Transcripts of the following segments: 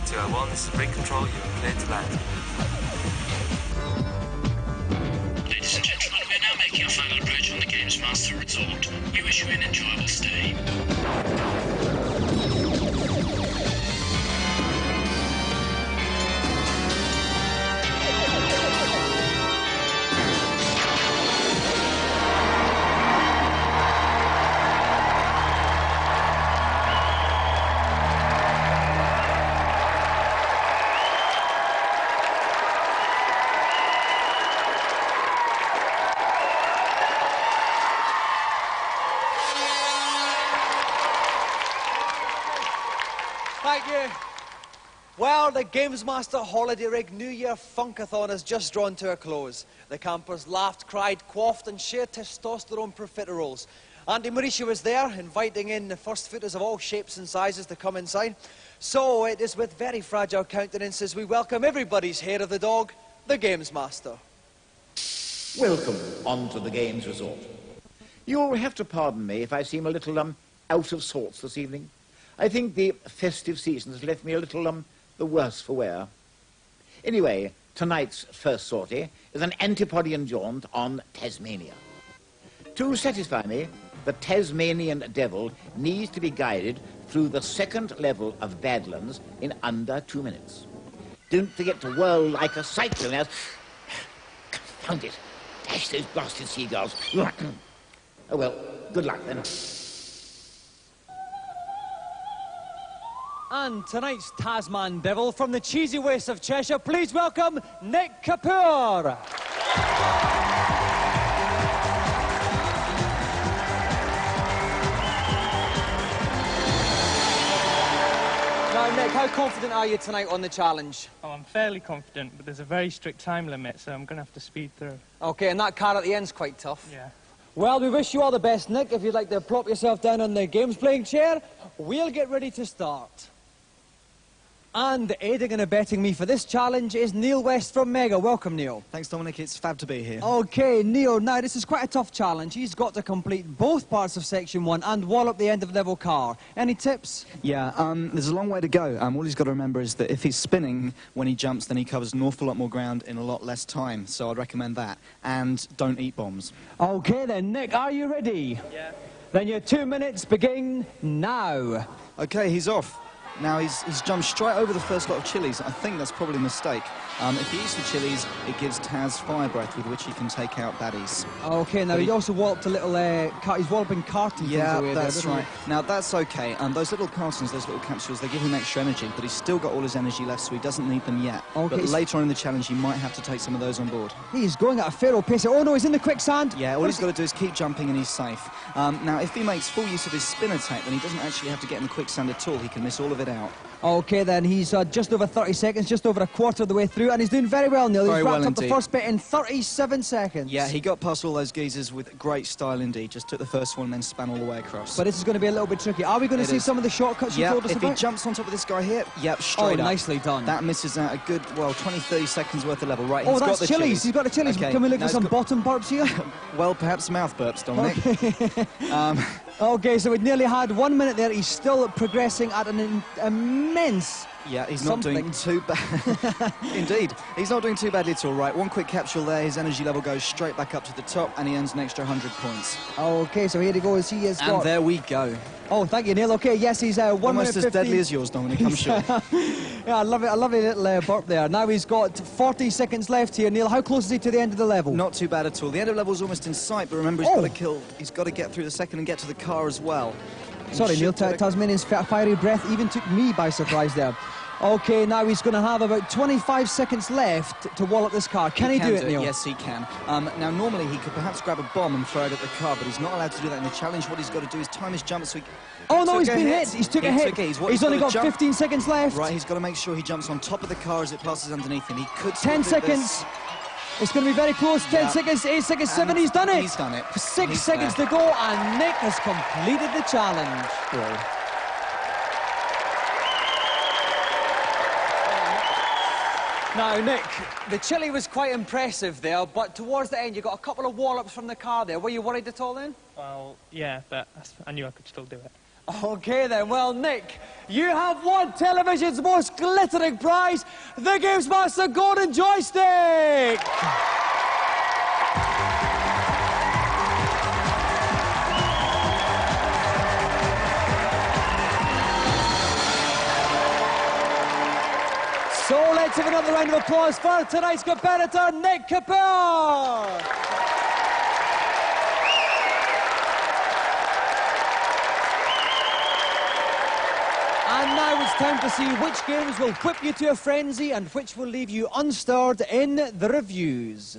201, this is rig control, you are cleared to land. Ladies and gentlemen, we are now making our final approach on the Gamesmaster resort. We wish you an enjoyable stay. Thank you. Well, the Gamesmaster Holiday Rig New Year Funkathon has just drawn to a close. The campers laughed, cried, quaffed and shared testosterone profiteroles. Andy Mauricio was there, inviting in the first footers of all shapes and sizes to come inside. So it is with very fragile countenances we welcome everybody's hair of the dog, the Gamesmaster. Welcome onto the Games Resort. You'll have to pardon me if I seem a little, out of sorts this evening. I think the festive season has left me a little, the worse for wear. Anyway, tonight's first sortie is an Antipodean jaunt on Tasmania. To satisfy me, the Tasmanian devil needs to be guided through the second level of Badlands in under 2 minutes. Don't forget to whirl like a cyclone as... Confound it. Dash those blasted seagulls. Oh well, good luck then. And tonight's Tasman Devil from the cheesy wastes of Cheshire, please welcome Nick Kapoor. Now, Nick, how confident are you tonight on the challenge? Oh, I'm fairly confident, but there's a very strict time limit, so I'm going to have to speed through. OK, and that car at the end's quite tough. Yeah. Well, we wish you all the best, Nick. If you'd like to plop yourself down on the games-playing chair, we'll get ready to start. And aiding and abetting me for this challenge is Neil West from Mega. Welcome, Neil. Thanks, Dominic. It's fab to be here. OK, Neil, now this is quite a tough challenge. He's got to complete both parts of Section 1 and wallop the end-of-level car. Any tips? Yeah, there's a long way to go. All he's got to remember is that if he's spinning when he jumps, then he covers an awful lot more ground in a lot less time. So I'd recommend that. And don't eat bombs. OK then, Nick, are you ready? Yeah. Then your 2 minutes begin now. OK, he's off. Now, he's jumped straight over the first lot of chilies. I think that's probably a mistake. If he eats the chilies, it gives Taz fire breath with which he can take out baddies. OK, now he also walloped a little... he's walloping carton things away. Yeah, that's there, right. Now, that's OK. Those little cartons, those little capsules, they give him extra energy, but he's still got all his energy left, so he doesn't need them yet. OK. But later on in the challenge, he might have to take some of those on board. He's going at a feral pace. Oh, no, he's in the quicksand. Yeah, all he's got to do is keep jumping and he's safe. Now, if he makes full use of his spin attack, then he doesn't actually have to get in the quicksand at all. He can miss all of it out. OK, then he's just over 30 seconds, just over a quarter of the way through, and he's doing very well, Neil. He's wrapped up the first bit in 37 seconds. Yeah, he got past all those geezers with great style indeed. Just took the first one and then span all the way across. But this is going to be a little bit tricky. Are we going to see some of the shortcuts you told us if about? he jumps on top of this guy here, yep, straight up. Nicely done. That misses out a good, well, 20, 30 seconds worth of level. Right, oh, he's that's got the chilies. He's got the chilies. Okay. Can we look at some bottom burps here? Well, perhaps mouth burps, Dominic. OK, so we'd nearly had 1 minute there. He's still progressing at an immense... Yeah, he's not doing too bad. Indeed, he's not doing too badly at all. Right, one quick capsule there. His energy level goes straight back up to the top, and he earns an extra 100 points. OK, so here he goes. He has got... And there we go. Oh, thank you, Neil. OK, yes, he's 1 minute 15. Almost as deadly as yours, Dominic, I'm sure. Yeah, I love it. A lovely little burp there. Now he's got 40 seconds left here. Neil, how close is he to the end of the level? Not too bad at all. The end of the level is almost in sight, but remember, he's got to get through the second and get to the car as well. Sorry, Neil, Tasmanian's fiery breath even took me by surprise there. OK, now he's going to have about 25 seconds left to wallop this car. Can he do it, Neil? Yes, he can. Now, normally he could perhaps grab a bomb and throw it at the car, but he's not allowed to do that in the challenge. What he's got to do is time his jump so he... Oh, no, he's been hit. He's took a hit. He's only got 15 seconds left. Right, he's got to make sure he jumps on top of the car as it passes underneath him. He could... 10 seconds. It's going to be very close. 10 seconds, 8 seconds, 7. He's done it. He's done it. 6 seconds to go, and Nick has completed the challenge. Well. Now, Nick, the chili was quite impressive there, but towards the end you got a couple of wallops from the car there. Were you worried at all then? Well, yeah, but I knew I could still do it. Okay then, well Nick, you have won television's most glittering prize, the Gamesmaster Golden Joystick! So let's have another round of applause for tonight's competitor, Nick Capel! And now it's time to see which games will whip you to a frenzy and which will leave you unstirred in the reviews.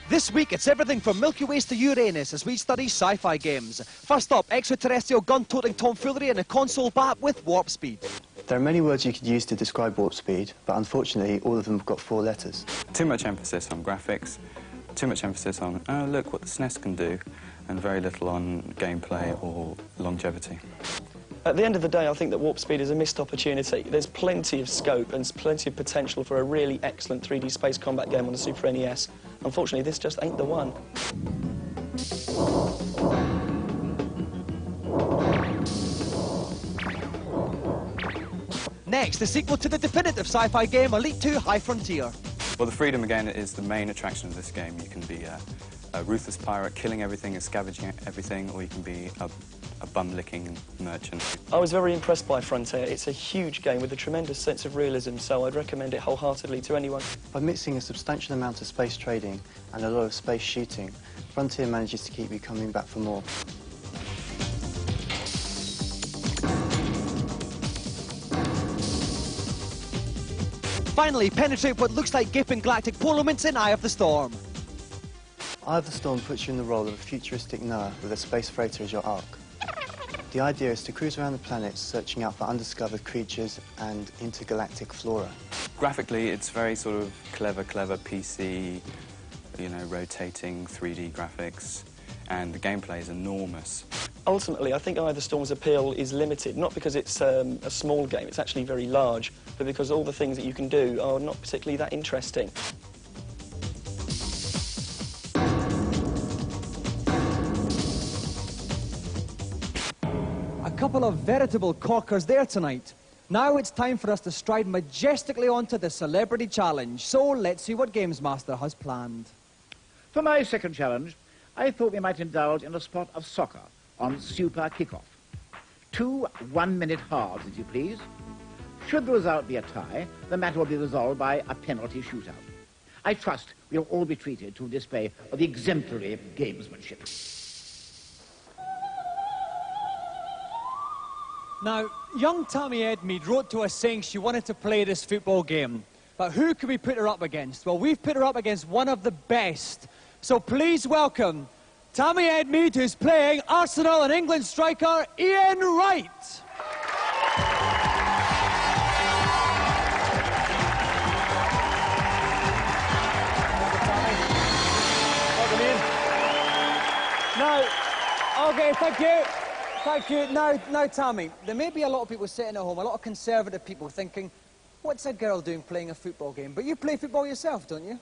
This week, it's everything from Milky Ways to Uranus as we study sci-fi games. First up, extraterrestrial gun-toting tomfoolery in a console bat with warp speed. There are many words you could use to describe warp speed, but unfortunately, all of them have got 4 letters. Too much emphasis on graphics, too much emphasis on, oh, look what the SNES can do, and very little on gameplay or longevity. At the end of the day, I think that warp speed is a missed opportunity. There's plenty of scope and plenty of potential for a really excellent 3D space combat game on the Super NES. Unfortunately, this just ain't the one. Next, the sequel to the definitive sci-fi game, Elite 2 High Frontier. Well, the freedom, again, is the main attraction of this game. You can be a ruthless pirate, killing everything and scavenging everything, or you can be a bum-licking merchant. I was very impressed by Frontier. It's a huge game with a tremendous sense of realism, so I'd recommend it wholeheartedly to anyone. By mixing a substantial amount of space trading and a lot of space shooting, Frontier manages to keep you coming back for more. Finally, penetrate what looks like gaping galactic polo mints in Eye of the Storm. Eye of the Storm puts you in the role of a futuristic Noah with a space freighter as your ark. The idea is to cruise around the planets searching out for undiscovered creatures and intergalactic flora. Graphically, it's very sort of clever PC, you know, rotating 3D graphics, and the gameplay is enormous. Ultimately, I think Eye of the Storm's appeal is limited, not because it's a small game, it's actually very large, but because all the things that you can do are not particularly that interesting. A couple of veritable corkers there tonight. Now it's time for us to stride majestically onto the Celebrity Challenge. So let's see what Gamesmaster has planned. For my second challenge, I thought we might indulge in a spot of soccer on Super Kickoff. 2 one-minute halves, if you please. Should the result be a tie, the matter will be resolved by a penalty shootout. I trust we'll all be treated to a display of exemplary gamesmanship. Now, young Tammy Edmead wrote to us saying she wanted to play this football game. But who can we put her up against? Well, we've put her up against one of the best. So please welcome Tammy Edmead, who's playing Arsenal and England striker Ian Wright. Welcome, Ian. Now, okay, thank you. Thank you. Now, Tammy, there may be a lot of people sitting at home, a lot of conservative people thinking, what's a girl doing playing a football game? But you play football yourself, don't you?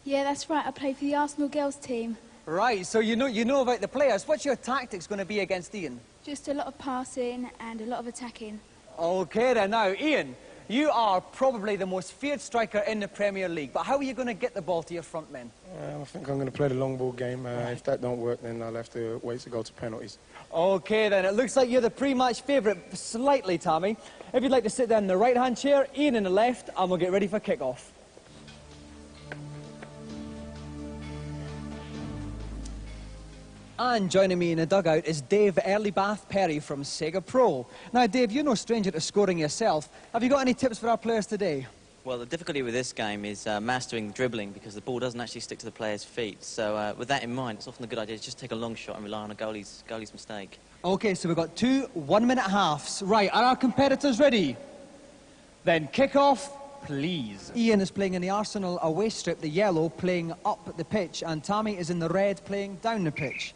Yeah, that's right. I play for the Arsenal girls team. Right, so you know about the players. What's your tactics going to be against Ian? Just a lot of passing and a lot of attacking. Okay then, now, Ian, you are probably the most feared striker in the Premier League, but how are you going to get the ball to your front men? I think I'm going to play the long ball game. If that don't work, then I'll have to wait to go to penalties. Okay then, it looks like you're the pre-match favourite, slightly, Tammy. If you'd like to sit down in the right-hand chair, Ian in the left, and we'll get ready for kick-off. And joining me in the dugout is Dave Earlybath Perry from Sega Pro. Now, Dave, you're no stranger to scoring yourself. Have you got any tips for our players today? Well, the difficulty with this game is mastering dribbling because the ball doesn't actually stick to the player's feet. So with that in mind, it's often a good idea to just take a long shot and rely on a goalie's mistake. OK, so we've got 2 one-minute halves. Right, are our competitors ready? Then kick off, please. Ian is playing in the Arsenal away strip, the yellow, playing up the pitch, and Tammy is in the red, playing down the pitch.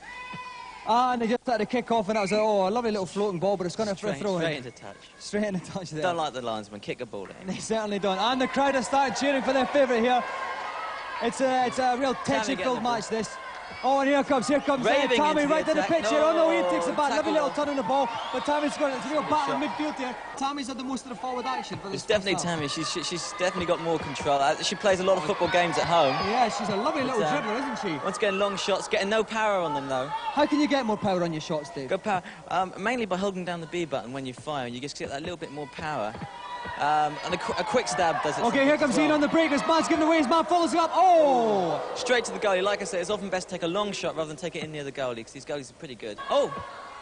And they just started to kick off, and that was a lovely little floating ball, but it's gone for a throw-in. Straight into touch. Straight into touch there. Don't like the linesman. Kick a ball in. They certainly don't. And the crowd have started cheering for their favourite here. It's a real tension-filled match, this. Oh, and here comes Tammy right to the pitch here. Oh no, Ian takes it back. Lovely little turn on the ball, but Tammy's got it. It's a real battle in midfield here. Tammy's had the most of the forward action for this. It's definitely Tammy. She's definitely got more control. She plays a lot of football games at home. Yeah, she's a lovely little dribbler, isn't she? Once again, long shots, getting no power on them though. How can you get more power on your shots, Dave? Good power, mainly by holding down the B button when you fire. You just get that little bit more power. And a quick stab does it. Okay, here comes Ian on the break. His man's getting away. His man follows him up. Oh! Straight to the goalie. Like I say, it's often best to take a long shot rather than take it in near the goalie, because these goalies are pretty good. Oh!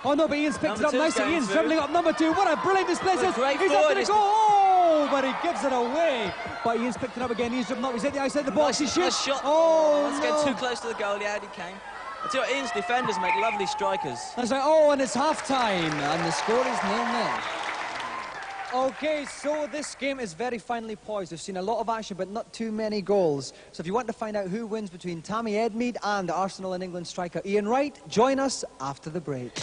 Oh no, but Ian's picked it up nicely. Ian's dribbling up number 2. What a brilliant display. He's up to the goal. Oh! But he gives it away. But Ian's picked it up again. Ian's dribbling up. He's at the outside of the box. He shoots. Shot. Oh, let's get too close to the goalie. Out he came. I tell you what, Ian's defenders make lovely strikers. That's right. Oh, and it's half-time. And the score is 0-0. Okay, so this game is very finely poised. We've seen a lot of action, but not too many goals. So if you want to find out who wins between Tammy Edmead and the Arsenal and England striker Ian Wright, join us after the break.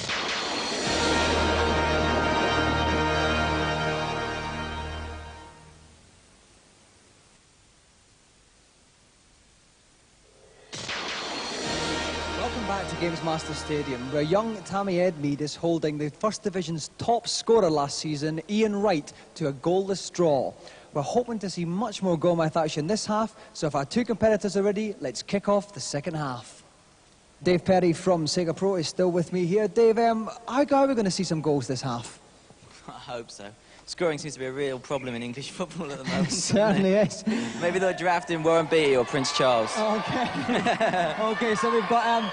Back to Gamesmaster Stadium, where young Tammy Edmead is holding the First Division's top scorer last season, Ian Wright, to a goalless draw. We're hoping to see much more goal-mouth action this half, so if our two competitors are ready, let's kick off the second half. Dave Perry from Sega Pro is still with me here. Dave, how are we going to see some goals this half? I hope so. Scoring seems to be a real problem in English football at the moment. Certainly is. Maybe they'll draft in Warren Beatty or Prince Charles. Okay. Okay, so we've got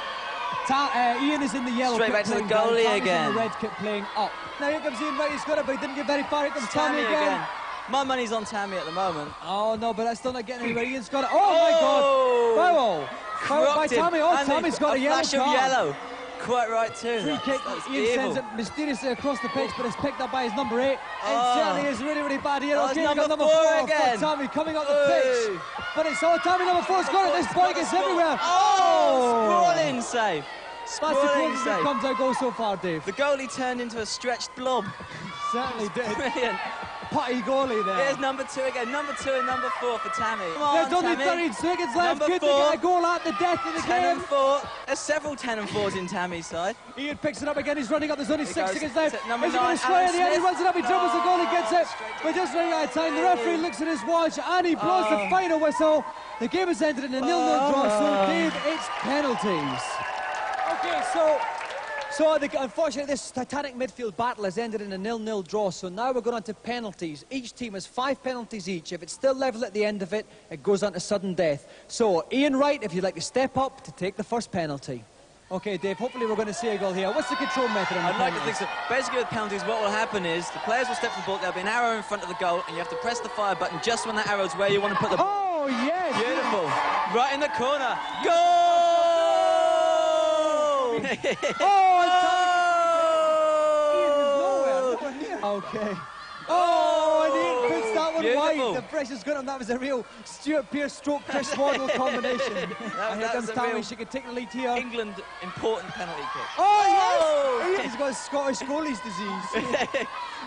Ian is in the yellow. Straight back to the goalie down. again. In the red kit playing up. Now here comes Ian Wright. He's got it, but he didn't get very far. Here comes Tammy again. My money's on Tammy at the moment. Oh no, but that's still not getting anywhere. Ian's got it. Oh my God! Foul by Tammy. Oh, Tammy's got a yellow flash of yellow. Quite right too. Free kick. Ian sends it mysteriously across the pitch, but it's picked up by his number 8. And certainly is really, really bad here. Okay, number 4 again. Tammy coming up the pitch. But it's Tammy number 4's got it. This boy gets everywhere. Oh! Sprawling save. That's the closest it comes out goal so far, Dave. The goalie turned into a stretched blob. Certainly did. Brilliant. Putty goalie there. Here's number 2 again. Number 2 and number 4 for Tammy. Come on, there's only 30 seconds left. Number Good 4. to get a goal at the death of the 10 game. and 4. There's several 10 and 4s in Tammy's side. Ian picks it up again. He's running up. There's only 6 seconds left. Number Is he 9, going to square in the end? He runs it up. He dribbles the goal. He gets it. We're just running out of time. The referee looks at his watch and he blows the final whistle. The game has ended in a 0-0 draw. So, Dave, it's penalties. Okay, unfortunately, this titanic midfield battle has ended in a 0-0 draw, so now we're going on to penalties. Each team has 5 penalties each. If it's still level at the end of it, it goes on to sudden death. So, Ian Wright, if you'd like to step up to take the first penalty. Okay, Dave, hopefully we're going to see a goal here. What's the control method on the I'd like to think so. Basically, with penalties, what will happen is the players will step to the ball, there'll be an arrow in front of the goal, and you have to press the fire button just when that arrow's where you want to put the ball. Oh, yes! Beautiful. Right in the corner. Goal! Okay. Oh, and Ian puts that one Beautiful. wide. The pressure's got him. That was a real Stuart Pearce stroke Chris Waddle combination. And here comes Tammy. She could take the lead here. England important penalty kick. Oh, yes! He's got Scottish goalie's disease.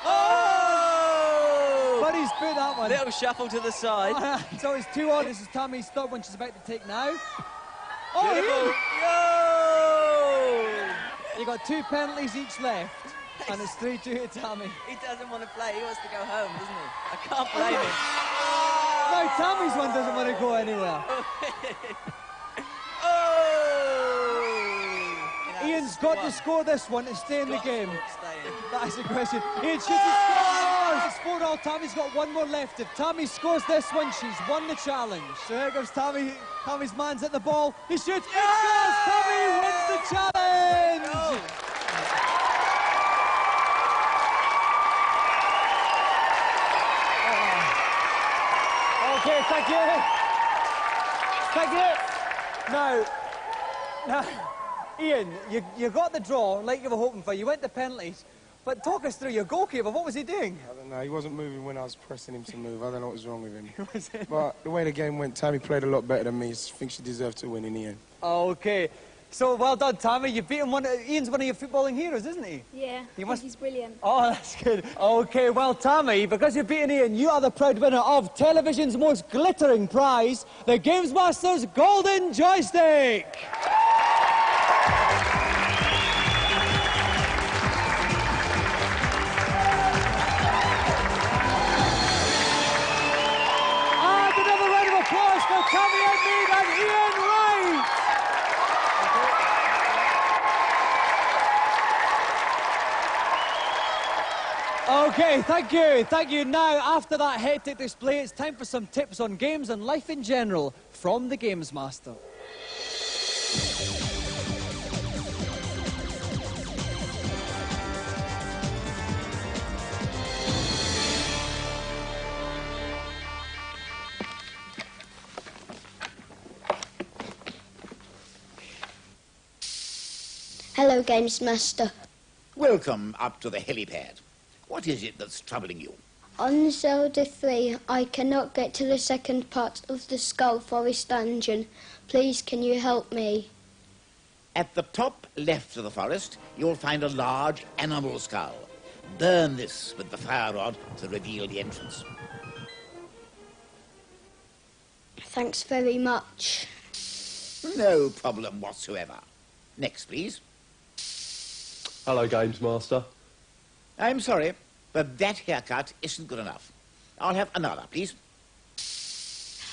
Oh! But he's put that one. Little shuffle to the side. So it's 2-1. This is Tammy's third one she's about to take now. Beautiful. Yo! You got 2 penalties each left. And it's 3-2 to Tammy. He doesn't want to play. He wants to go home, doesn't he? I can't blame him. No, Tammy's one doesn't want to go anywhere. Ian's got to score this one to stay in the game. That's the question. Ian shoots and scores! It's 4-4. Tammy's got 1 more left. If Tammy scores this one, she's won the challenge. So here goes Tammy. Tammy's man's at the ball. He shoots. He scores! Tammy wins the challenge! Okay, thank you. Thank you. Now, Ian, you got the draw like you were hoping for. You went to penalties. But talk us through your goalkeeper. What was he doing? I don't know. He wasn't moving when I was pressing him to move. I don't know what was wrong with him. But the way the game went, Tammy played a lot better than me. I think she deserved to win in the end. Okay. So well done, Tammy. You've beaten Ian's one of your footballing heroes, isn't he? Yeah, he's brilliant. Oh, that's good. OK, well, Tammy, because you've beaten Ian, you are the proud winner of television's most glittering prize, the Gamesmaster's Golden Joystick. And another round of applause for Tammy and Mead and Ian Wright. OK, thank you, thank you. Now, after that hectic display, it's time for some tips on games and life in general from the Gamesmaster. Hello, Gamesmaster. Welcome up to the helipad. What is it that's troubling you? On Zelda 3, I cannot get to the second part of the Skull Forest dungeon. Please, can you help me? At the top left of the forest, you'll find a large animal skull. Burn this with the fire rod to reveal the entrance. Thanks very much. No problem whatsoever. Next, please. Hello, Gamesmaster. I'm sorry, but that haircut isn't good enough. I'll have another, please.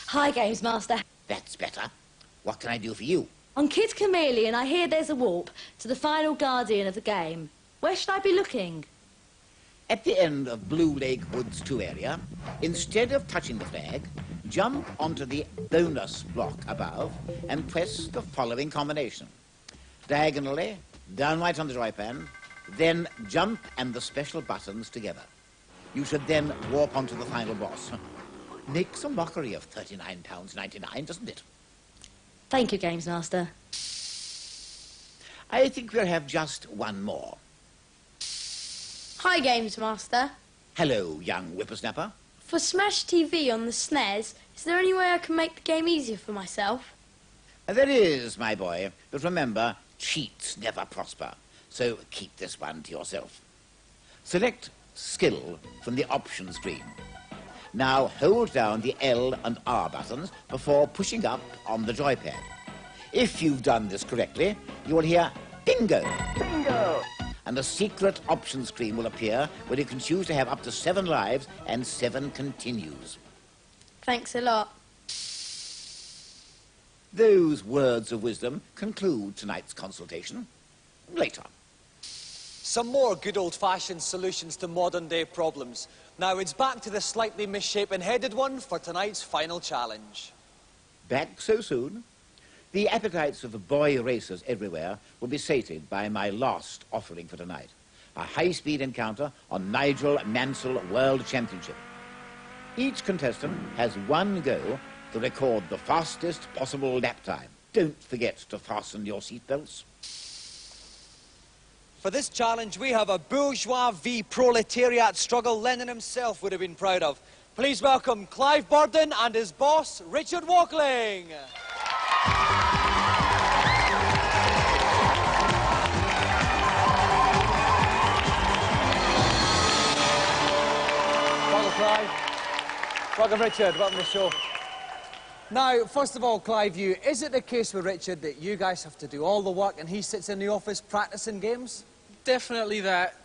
Hi, Gamesmaster. That's better. What can I do for you? On Kid Chameleon, I hear there's a warp to the final guardian of the game. Where should I be looking? At the end of Blue Lake Woods 2 area, instead of touching the flag, jump onto the bonus block above and press the following combination. Diagonally, downright on the joypad, then jump and the special buttons together. You should then walk onto the final boss. Makes a mockery of £39.99, doesn't it? Thank you, Gamesmaster. I think we'll have just one more. Hi, Gamesmaster. Hello, young whippersnapper. For Smash TV on the SNES, is there any way I can make the game easier for myself? There is, my boy, but remember, cheats never prosper, so keep this one to yourself. Select Skill from the options screen. Now hold down the L and R buttons before pushing up on the joypad. If you've done this correctly, you will hear bingo. Bingo! And a secret option screen will appear where you can choose to have up to 7 lives and 7 continues. Thanks a lot. Those words of wisdom conclude tonight's consultation. Later. Some more good old-fashioned solutions to modern-day problems. Now it's back to the slightly misshapen headed one for tonight's final challenge. Back so soon? The appetites of the boy racers everywhere will be sated by my last offering for tonight. A high-speed encounter on Nigel Mansell World Championship. Each contestant has one go to record the fastest possible lap time. Don't forget to fasten your seatbelts. For this challenge, we have a bourgeois v proletariat struggle Lenin himself would have been proud of. Please welcome Clive Burden and his boss, Richard Walkling. Welcome, Clive. Welcome, Richard. Welcome to the show. Now, first of all, Clive, is it the case with Richard that you guys have to do all the work and he sits in the office practicing games? Definitely that.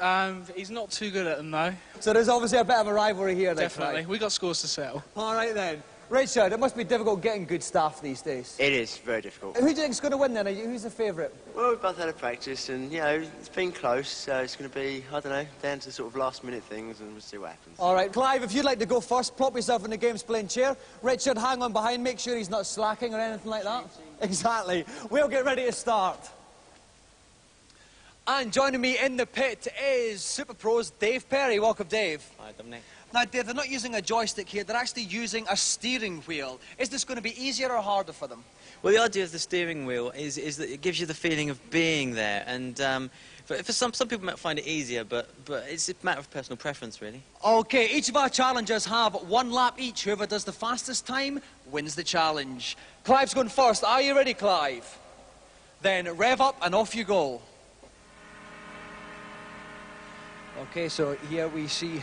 He's not too good at them, though. So there's obviously a bit of a rivalry here, then, Definitely. Clive. We got scores to settle. All right, then. Richard, it must be difficult getting good staff these days. It is very difficult. Who do you think's going to win, then? Who's the favourite? Well, we've both had a practice, and, you know, it's been close, so it's going to be, I don't know, down to sort of last-minute things, and we'll see what happens. All right, Clive, if you'd like to go first, plop yourself in the game's playing chair. Richard, hang on behind, make sure he's not slacking or anything like that. Exactly. We'll get ready to start. And joining me in the pit is Super Pros Dave Perry. Welcome, Dave. Hi, Dominic. Now, Dave, they're not using a joystick here, they're actually using a steering wheel. Is this going to be easier or harder for them? Well, the idea of the steering wheel is that it gives you the feeling of being there, and for some people might find it easier, but it's a matter of personal preference, really. OK, each of our challengers have 1 lap each. Whoever does the fastest time wins the challenge. Clive's going first. Are you ready, Clive? Then rev up and off you go. Okay, so here we see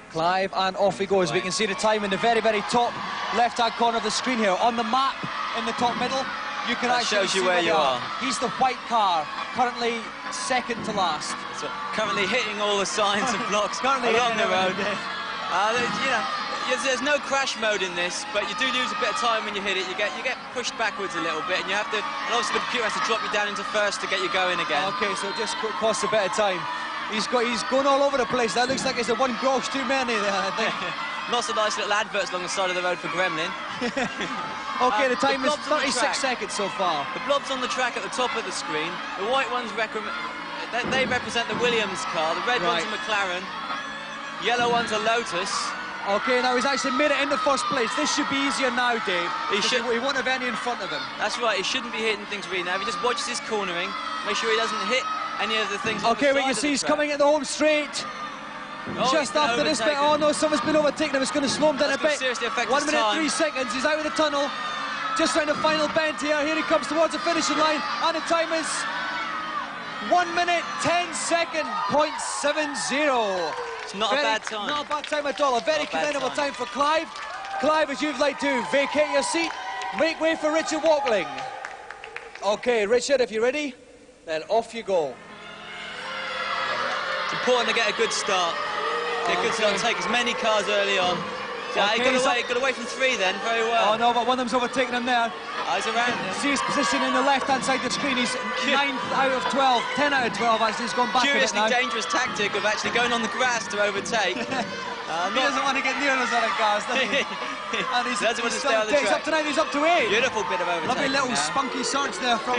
Clive, and off he goes. We can see the time in the very, very top left-hand corner of the screen here. On the map, in the top middle, you can that actually shows you see where you are. He's the white car, currently second to last. So, currently hitting all the signs and blocks along the road. You know, there's no crash mode in this, but you do lose a bit of time when you hit it. You get pushed backwards a little bit, and you have to. And obviously the computer has to drop you down into first to get you going again. Okay, so it just costs a bit of time. He's going all over the place. That looks like it's a one grosh too many there, I think. Lots of nice little adverts along the side of the road for Gremlin. Okay, the time is 36 seconds so far. The blobs on the track at the top of the screen. The white ones they represent the Williams car. The red ones are McLaren. Yellow ones are Lotus. Okay, now he's actually made it into first place. This should be easier now, Dave. He won't have any in front of him. That's right, he shouldn't be hitting things really now. If he just watches his cornering, make sure he doesn't hit any of the things on the Okay, side well, you of see the he's track. coming at the home straight. Just after this bit. Oh no, someone's been overtaken him. It's going to slow him down a bit. Seriously affect 1 his minute, time. 3 seconds. He's out of the tunnel. Just round the final bend here. Here he comes towards the finishing line. And the time is 1 minute, 10 second, .70. It's not a bad time. Not a bad time at all. A very commendable time for Clive. Clive, as you'd like to vacate your seat, make way for Richard Walkling. Okay, Richard, if you're ready, then off you go. It's important to get a good start. Get a good start, take as many cars early on. Yeah, Okay, he got away from 3 then, very well. Oh no, but one of them's overtaken him there. He's around him. See his position in the left-hand side of the screen. He's 9 out of 12, 10 out of 12 actually. He's gone back a bit Curiously now. dangerous tactic of actually going on the grass to overtake. He doesn't want to get near us on a cars, does he? And he's doesn't want to stay on the He's track. up to 9, he's up to 8. Beautiful bit of overtaking. Lovely little now. spunky surge there from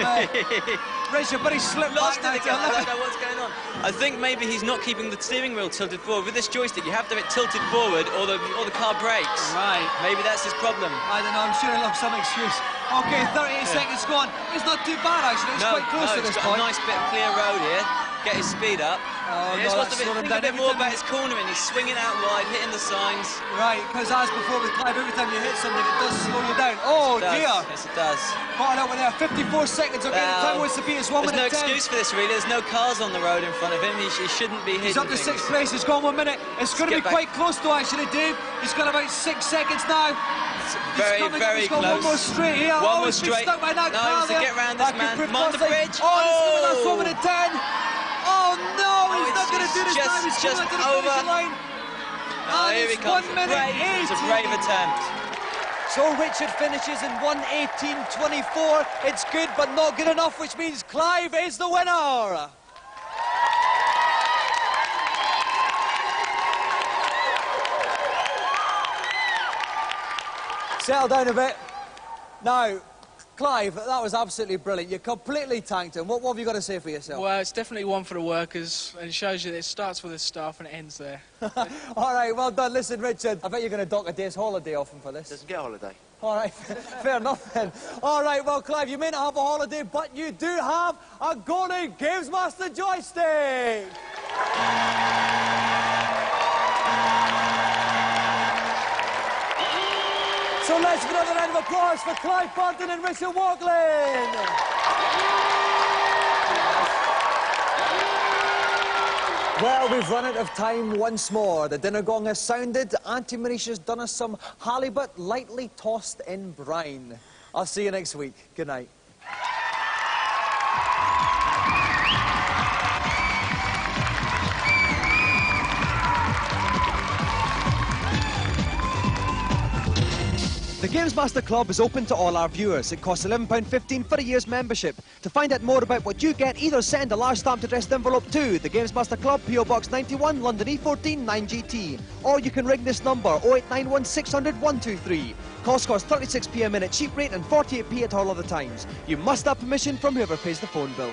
Richard, but he slipped Lost back it now. again. I don't know what's going on. I think maybe he's not keeping the steering wheel tilted forward. With this joystick, you have to have it tilted forward, or the car breaks. Right. Maybe that's his problem. I don't know. I'm sure he'll have some excuse. Okay, 38 seconds gone. It's not too bad actually. It's quite close to this got point. a nice bit of clear road here. Get his speed up. Oh, He no, just wants that's to slowed him think a down bit more every about his cornering. He's swinging out wide, hitting the signs. Right, because as before with Clive, every time you hit something, it does slow you down. Oh Yes, it does. dear! Yes, it does. Caught up with there. 54 seconds. Okay, the time was to beat. It's 1 There's no minute 10. excuse for this, really. There's no cars on the road in front of him. He shouldn't be hitting He's up to things. 6th place. He's gone 1 minute. It's going to be get back. quite close though, actually, Dave. He's got about 6 seconds now. Very, He's got close. one more straight here. One more He's been straight. stuck by that No, car he wants to there. get round this That man. could prove Mind the costly. bridge. Oh, Oh! that's 1 minute 10. Oh no, he's not going to do this just- time. He's just coming to the over. finishing line. Oh, And here he it's comes. 1 minute 18. It's a brave attempt. So Richard finishes in 1:18.24. It's good, but not good enough, which means Clive is the winner. Settle down a bit. Now, Clive, that was absolutely brilliant. You completely tanked him. What have you got to say for yourself? Well, it's definitely one for the workers, and it shows you that it starts with the staff and it ends there. All right, well done. Listen, Richard, I bet you're going to dock a day's holiday off him for this. Doesn't get a holiday. All right, fair enough then. All right, well, Clive, you may not have a holiday, but you do have a golden Gamesmaster joystick. So let's give another round of applause for Clive Barton and Richard Walkling. Well, we've run out of time once more. The dinner gong has sounded. Auntie Marisha's done us some halibut lightly tossed in brine. I'll see you next week. Good night. The Gamesmaster Club is open to all our viewers. It costs £11.15 for a year's membership. To find out more about what you get, either send a large stamped addressed envelope to the Gamesmaster Club, PO Box 91, London E14 9GT. Or you can ring this number, 0891 600 123. Cost 36p a minute cheap rate and 48p at all other times. You must have permission from whoever pays the phone bill.